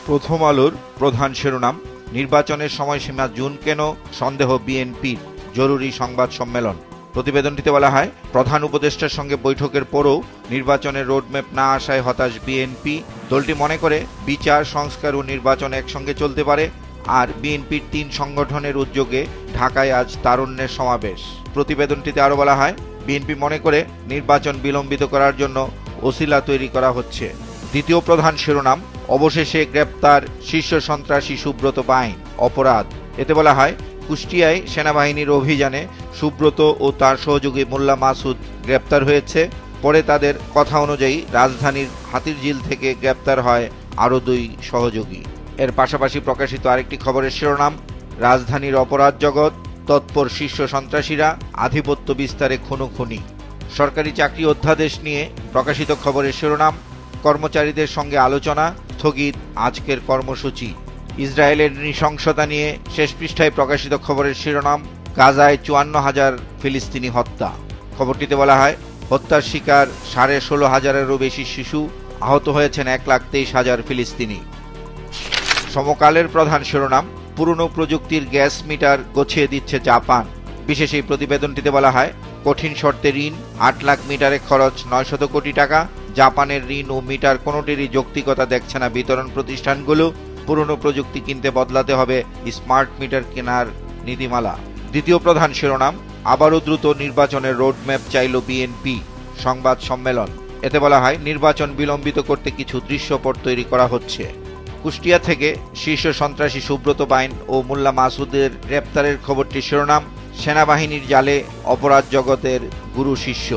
প্রথম আলোর প্রধান শিরোনাম, নির্বাচনের সময়সীমা জুন কেন, সন্দেহ বিএনপির, জরুরি সংবাদ সম্মেলন। প্রতিবেদনটিতে বলা হয়, প্রধান উপদেষ্টার সঙ্গে বৈঠকের পরও নির্বাচনের রোডম্যাপ না আসায় হতাশ বিএনপি। দলটি মনে করে বিচার, সংস্কার ও নির্বাচন একসঙ্গে চলতে পারে। আর বিএনপির ৩ সংগঠনের উদ্যোগে ঢাকায় আজ তারুণ্যের সমাবেশ। প্রতিবেদনটিতে আরও বলা হয়, বিএনপি মনে করে নির্বাচন বিলম্বিত করার জন্য ওসিলা তৈরি করা হচ্ছে। দ্বিতীয় প্রধান শিরোনাম, অবশেষে গ্রেপ্তার শীর্ষ সন্ত্রাসী সুব্রত বাইন, অপরাধ। এতে বলা হয়, কুষ্টিয়ায় সেনাবাহিনীর অভিযানে সুব্রত ও তার সহযোগী মোল্লা মাসুদ গ্রেপ্তার হয়েছে। পরে তাদের কথা অনুযায়ী রাজধানীর হাতিরঝিল থেকে গ্রেপ্তার হয় আরও 2 সহযোগী। এর পাশাপাশি প্রকাশিত আরেকটি খবরের শিরোনাম, রাজধানীর অপরাধ জগৎ, তৎপর শীর্ষ সন্ত্রাসীরা, আধিপত্য বিস্তারে খুনোখুনি। সরকারি চাকরি অধ্যাদেশ নিয়ে প্রকাশিত খবরের শিরোনাম, কর্মচারীদের সঙ্গে আলোচনা, স্থগিত আজকের কর্মসূচি। ইসরায়েলের নৃশংসতা নিয়ে শেষ পৃষ্ঠায় প্রকাশিত খবরের শিরোনাম, গাজায় 54,000 ফিলিস্তিনি হত্যা। খবরটিতে বলা হয়, হত্যার শিকার 16,500-এরও বেশি শিশু, আহত হয়েছেন 1,23,000 ফিলিস্তিনি। সমকালের প্রধান শিরোনাম, পুরনো প্রযুক্তির গ্যাস মিটার গছিয়ে দিচ্ছে জাপান। বিশেষ এই প্রতিবেদনটিতে বলা হয়, কঠিন শর্তে ঋণ, 8 লাখ মিটারে খরচ 900 কোটি টাকা। জাপানের ঋণ ও মিটার কোনোটিরই যৌক্তিকতা দেখছে না বিতরণ প্রতিষ্ঠানগুলো। পুরনো প্রযুক্তি কিনতে বদলাতে হবে স্মার্ট মিটার কেনার নীতিমালা। দ্বিতীয় প্রধান শিরোনাম, আবারও দ্রুত নির্বাচনের রোডম্যাপ চাইল বিএনপি, সংবাদ সম্মেলন। এতে বলা হয়, নির্বাচন বিলম্বিত করতে কিছু দৃশ্যপট তৈরি করা হচ্ছে। কুষ্টিয়া থেকে শীর্ষ সন্ত্রাসী সুব্রত বাইন ও মোল্লা মাসুদের গ্রেপ্তারের খবরটি শিরোনাম, সেনাবাহিনীর জালে অপরাধ জগতের গুরু শিষ্য।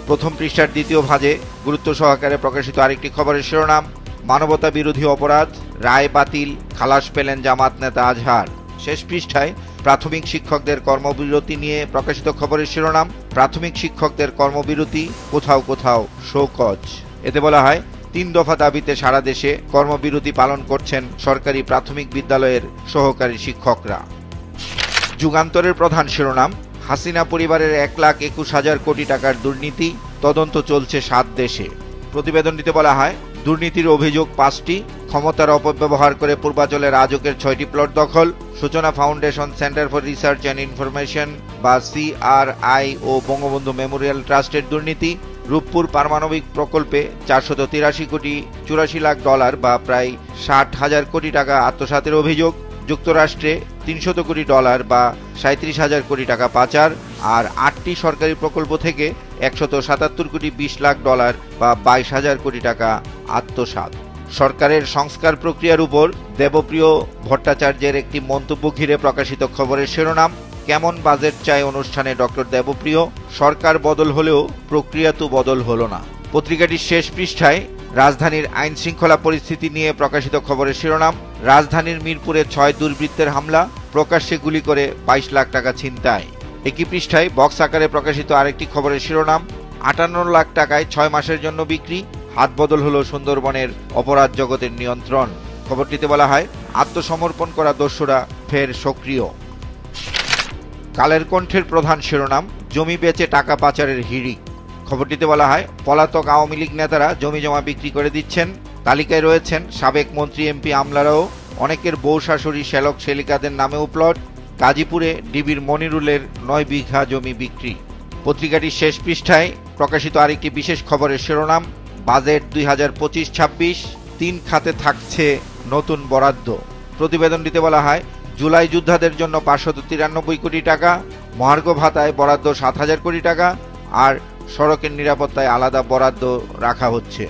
প্রথম পৃষ্ঠার দ্বিতীয় ভাজে গুরুত্ব সহকারে প্রকাশিত আরেকটি খবরের শিরোনাম, মানবতা বিরোধী অপরাধ, রায় বাতিল, খালাস পেলেন জামাত নেতা আজহার। শেষ পৃষ্ঠায় প্রাথমিক শিক্ষকদের কর্মবিরতি নিয়ে প্রকাশিত খবরের শিরোনাম, প্রাথমিক শিক্ষকদের কর্মবিরতি, কোথাও কোথাও শোকজ। এতে বলা হয়, 3 দফা দাবিতে সারা দেশে কর্মবিরতি পালন করছেন সরকারি প্রাথমিক বিদ্যালয়ের সহকারী শিক্ষকরা। যুগান্তরের প্রধান শিরোনাম, হাসিনা পরিবারের 1,21,000 কোটি টাকার দুর্নীতি, তদন্ত চলছে 7 দেশে। প্রতিবেদনটিতে বলা হয়, দুর্নীতির অভিযোগ 5টি, ক্ষমতার অপব্যবহার করে পূর্বাঞ্চলে রাজকের 6টি প্লট দখল, সূচনা foundation, centre for research and information বা CRI ও বঙ্গবন্ধু মেমোরিয়াল ট্রাস্টের দুর্নীতি, রূপপুর পারমাণবিক প্রকল্পে 483 কোটি 84 লাখ ডলার বা প্রায় 60,000 কোটি টাকা আত্মসাতের অভিযোগ, যুক্তরাষ্ট্রে 300 কোটি ডলার বা 37,000 কোটি টাকা পাচার, আর 8টি সরকারি প্রকল্প থেকে 177 কোটি 20 লাখ ডলার বা 22,000 কোটি টাকা আত্মসাৎ। সরকারের সংস্কার প্রক্রিয়ার উপর দেবপ্রিয় ভট্টাচার্যের একটি মন্তব্য ঘিরে প্রকাশিত খবরের শিরোনাম, কেমন বাজেট চায় অনুষ্ঠানে ডক্টর দেবপ্রিয়, সরকার বদল হলেও প্রক্রিয়া তো বদল হলো না। পত্রিকাটির শেষ পৃষ্ঠায় রাজধানীর আইন শৃঙ্খলা পরিস্থিতি নিয়ে প্রকাশিত খবরের শিরোনাম, রাজধানীর মিরপুরে 6 দুর্বৃত্তের হামলা, প্রকাশ্যে গুলি করে 22 লাখ টাকা ছিনতাই। একই পৃষ্ঠায় বক্স আকারে প্রকাশিত আরেকটি খবরের শিরোনাম, 58 লাখ টাকায় 6 মাসের জন্য বিক্রি, হাত বদল হলো সুন্দরবনের অপরাধ জগতের নিয়ন্ত্রণ। খবরটিতে বলা হয়, আত্মসমর্পণ করা দস্যুরা ফের সক্রিয়। কালের কণ্ঠের প্রধান শিরোনাম, জমি বেচে টাকা পাচারের হিড়িক। খবরটিতে বলা হয়, পলাতক আওয়ামী লীগ নেতারা জমি জমা বিক্রি করে দিচ্ছেন। তালিকায় রয়েছেন সাবেক মন্ত্রী, এমপি, আমলারাও। অনেকের বউ শাশুড়ি, শ্যালক শ্যালিকাদের নামেও প্লট। গাজীপুরে ডিবির মনিরুলের 9 বিঘা জমি বিক্রি। পত্রিকাটির শেষ পৃষ্ঠায় প্রকাশিত আরেকটি বিশেষ খবরের শিরোনাম, বাজেট 2025-26, 3 খাতে থাকছে নতুন বরাদ্দ। প্রতিবেদনটিতে বলা হয়, জুলাই যোদ্ধাদের জন্য 593 কোটি টাকা, মহার্ঘ ভাতায় বরাদ্দ 7,000 কোটি টাকা, আর সড়কের নিরাপত্তায় আলাদা বরাদ্দ রাখা হচ্ছে।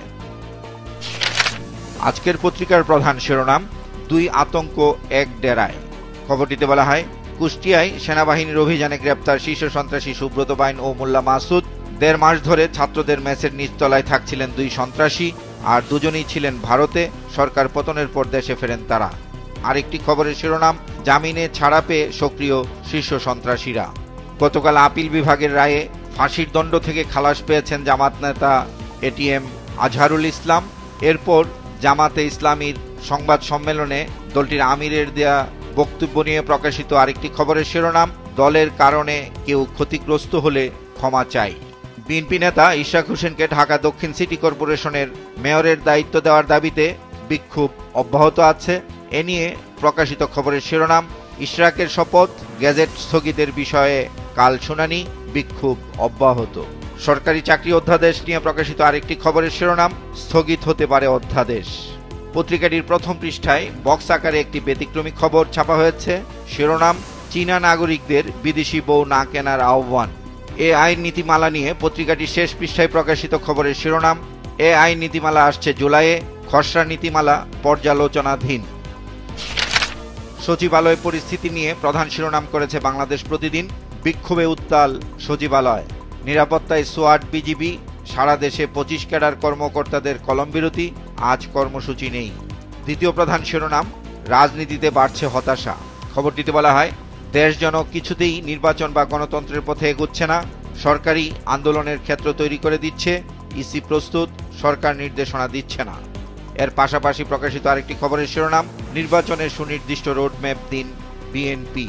আজকের পত্রিকার প্রধান শিরোনাম, 2 আতঙ্ক 1 ডেরায়। খবরটিতে বলা হয়, কুষ্টিয়ায় সেনাবাহিনীর অভিযানে গ্রেপ্তার শীর্ষ সন্ত্রাসী সুব্রত বাইন ও মোল্লা মাসুদ। 1.5 মাস ধরে ছাত্রদের মেসের নিচতলায় থাকছিলেন 2 সন্ত্রাসী, আর দুজনেই ছিলেন ভারতে। সরকার পতনের পর দেশে ফেরেন তারা। আরেকটি খবরের শিরোনাম, জামিনে ছাড়া পেয়ে সক্রিয় শীর্ষ সন্ত্রাসীরা। গতকাল আপিল বিভাগের রায়ে ফাঁসির দণ্ড থেকে খালাস পেয়েছেন জামাত নেতা ATM আজহারুল ইসলাম। এরপর জামাতে ইসলামীর সংবাদ সম্মেলনে দলটির আমিরের দেয়া বক্তব্য নিয়ে প্রকাশিত আরেকটি খবরের শিরোনাম, দলের কারণে কেউ ক্ষতিগ্রস্ত হলে ক্ষমা চাই। বিএনপি নেতা ইশরাক হোসেনকে ঢাকা দক্ষিণ সিটি কর্পোরেশনের মেয়রের দায়িত্ব দেওয়ার দাবিতে বিক্ষোভ অব্যাহত আছে। এ নিয়ে প্রকাশিত খবরের শিরোনাম, ইশরাকের শপথ, গেজেট স্থগিতের বিষয়ে কাল শুনানি, বিক্ষোভ অব্যাহত। সরকারি চাকরি অধ্যাদেশ নিয়ে প্রকাশিত আরেকটি খবরের শিরোনাম, স্থগিত হতে পারে অধ্যাদেশ। পত্রিকাটির প্রথম পৃষ্ঠায় বক্স আকারে একটি ব্যতিক্রমী খবর ছাপা হয়েছে। শিরোনাম, চীনা নাগরিকদের বিদেশি বউ না কেনার আহ্বান। এ আইন নীতিমালা নিয়ে পত্রিকাটির শেষ পৃষ্ঠায় প্রকাশিত খবরের শিরোনাম, এ আইন নীতিমালা আসছে জুলাইয়ে, খসড়া নীতিমালা পর্যালোচনাধীন। সচিবালয় পরিস্থিতি নিয়ে প্রধান শিরোনাম করেছে বাংলাদেশ প্রতিদিন, বিক্ষোভে উত্তাল সচিবালয়। নিরাপত্তায় সোয়াট বিজিবি, সারা দেশে 25 ক্যাডার কর্মকর্তাদের কলমবিরতি, আজ কর্মসূচি নেই। দ্বিতীয় প্রধান শিরোনাম, রাজনীতিতে বাড়ছে হতাশা। খবরটিতে বলা হয়, দেশ যেন কিছুতেই নির্বাচন বা গণতন্ত্রের পথে এগোচ্ছে না, সরকারি আন্দোলনের ক্ষেত্র তৈরি করে দিচ্ছে, ইসি প্রস্তুত, সরকার নির্দেশনা দিচ্ছে না। এর পাশাপাশি প্রকাশিত আরেকটি খবরের শিরোনাম, নির্বাচনের সুনির্দিষ্ট রোডম্যাপ দিন বিএনপি।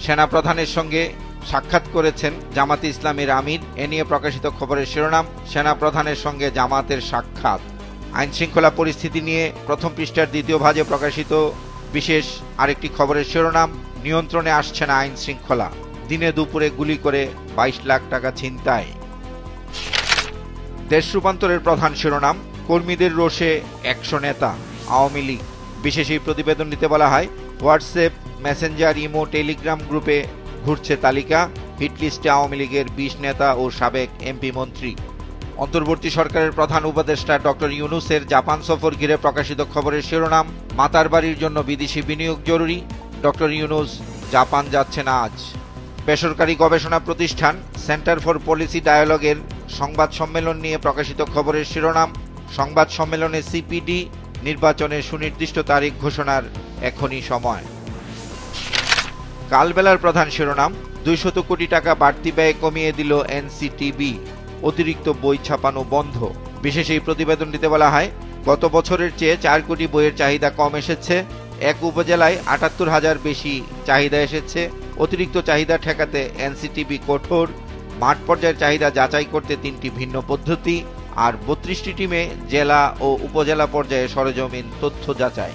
সেনাপ্রধানের সঙ্গে সাক্ষাৎ করেছেন জামাতে ইসলামীর আমির। এ নিয়ে প্রকাশিত খবরের শিরোনাম, সেনাপ্রধানের সঙ্গে জামাতের সাক্ষাৎ। আইন শৃঙ্খলা পরিস্থিতি নিয়ে প্রথম পৃষ্ঠার দ্বিতীয় ভাগে প্রকাশিত বিশেষ আরেকটি খবরের শিরোনাম, নিয়ন্ত্রণে আসছে না আইন শৃঙ্খলা, দিনে দুপুরে গুলি করে 22 লাখ টাকা ছিনতাই। দেশ রূপান্তরের প্রধান শিরোনাম, কর্মীদের রোষে 100 নেতা, আওয়ামী লীগ। বিশেষ এই প্রতিবেদনটিতে বলা হয়, হোয়াটসঅ্যাপ, মেসেঞ্জার, ইমো, টেলিগ্রাম গ্রুপে ঘুরছে তালিকা, হিটলিস্টে আওয়ামী লীগের 20 নেতা ও সাবেক এমপি মন্ত্রী। অন্তর্বর্তী সরকারের প্রধান উপদেষ্টা ডক্টর ইউনূসের জাপান সফর ঘিরে প্রকাশিত খবরের শিরোনাম, মাতার বাড়ির জন্য বিদেশি বিনিয়োগ জরুরি, ডক্টর ইউনূস জাপান যাচ্ছেন আজ। বেসরকারি গবেষণা প্রতিষ্ঠান সেন্টার ফর পলিসি ডায়ালগের সংবাদ সম্মেলন নিয়ে প্রকাশিত খবরের শিরোনাম, সংবাদ সম্মেলনে সিপিডি, নির্বাচনের সুনির্দিষ্ট তারিখ ঘোষণার এখনই সময়। কালবেলার প্রধান শিরোনাম, 200 কোটি টাকা বাড়তি ব্যয় কমিয়ে দিল এনসিটিবি, অতিরিক্ত বই ছাপানো বন্ধ। বিশেষ এই প্রতিবেদনটিতে বলা হয়, গত বছরের চেয়ে 4 কোটি বইয়ের চাহিদা কম এসেছে, এক উপজেলায় 78,000 বেশি চাহিদা এসেছে। অতিরিক্ত চাহিদা ঠেকাতে এনসিটিবি কঠোর, মাঠ পর্যায়ের চাহিদা যাচাই করতে 3টি ভিন্ন পদ্ধতি, আর 32টি টিমে জেলা ও উপজেলা পর্যায়ে সরেজমিন তথ্য যাচাই।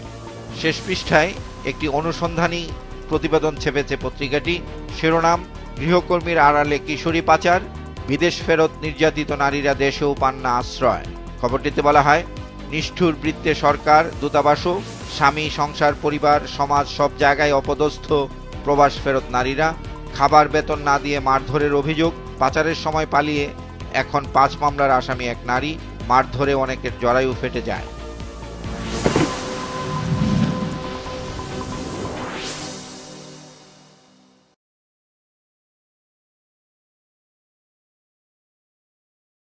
শেষ পৃষ্ঠায় একটি অনুসন্ধানী প্রতিবেদন ছেপেছে পত্রিকাটি। শিরোনাম, গৃহকর্মীর আড়ালে কিশোরী পাচার, বিদেশ ফেরত নির্যাতিত নারীরা দেশেও পান না আশ্রয়। খবরটিতে বলা হয়, নিষ্ঠুর বৃত্তে সরকার, দূতাবাসও, স্বামী, সংসার, পরিবার, সমাজ সব জায়গায় অপদস্থ প্রবাস ফেরত নারীরা। খাবার বেতন না দিয়ে মারধরের অভিযোগ, পাচারের সময় পালিয়ে এখন 5 মামলার আসামি এক নারী, মারধরে অনেকের জরায়ু ফেটে যায়।